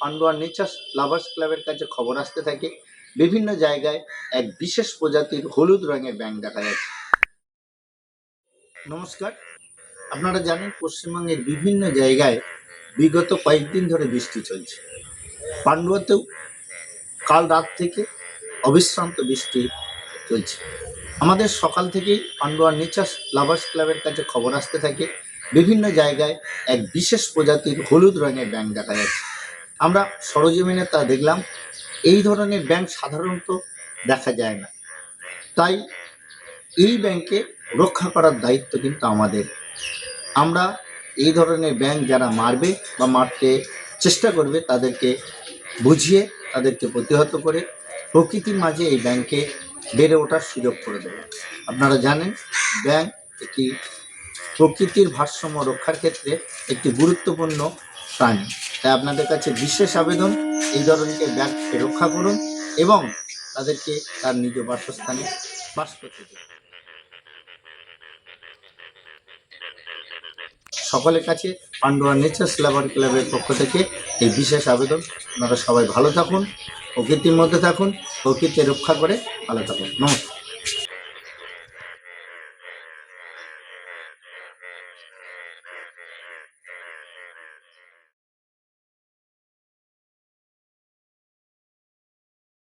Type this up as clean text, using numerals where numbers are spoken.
Pandua nature lovers ক্লাবের কাছে খবর আসতে থাকে বিভিন্ন জায়গায় এক বিশেষ প্রজাতির হলুদ রঙের ব্যাঙ দেখা যাচ্ছে। নমস্কার, আপনারা জানেন পশ্চিমবঙ্গের বিভিন্ন জায়গায় বিগত কয়েকদিন ধরে বৃষ্টি চলছে। পান্ডুয়াতেও কাল রাত থেকে অবিশ্রান্ত বৃষ্টি চলছে। আমাদের সকাল থেকেই পান্ডুয়া নেচার লাভার্স ক্লাবের কাছে খবর আসতে থাকে বিভিন্ন জায়গায় এক বিশেষ প্রজাতির হলুদ রঙের ব্যাঙ দেখা যাচ্ছে। আমরা সরজমিনে তা দেখলাম। এই ধরনের ব্যাঙ সাধারণত দেখা যায় না, তাই এই ব্যাঙকে রক্ষা করার দায়িত্ব কিন্তু আমাদের। আমরা এই ধরনের ব্যাঙ যারা মারবে বা মারতে চেষ্টা করবে তাদেরকে বুঝিয়ে তাদেরকে প্রতিহত করে প্রকৃতির মাঝে এই ব্যাঙকে বেড়ে ওঠার সুযোগ করে দেবে। আপনারা জানেন ব্যাঙ একটি প্রকৃতির ভারসাম্য রক্ষার ক্ষেত্রে একটি গুরুত্বপূর্ণ প্রাণী। তাই আপনাদের কাছে বিশেষ আবেদন, এই ধরনের ব্যাঙকে রক্ষা করুন এবং তাদেরকে তার নিজ বাসস্থানে বাস করতে দিন। সকলের কাছে পান্ডুয়া নেচার লাভার ক্লাবের পক্ষ থেকে এই বিশেষ আবেদন, আপনারা সবাই ভালো থাকুন, প্রকৃতির মধ্যে থাকুন, প্রকৃতি রক্ষা করে ভালো থাকুন। নমস্কার।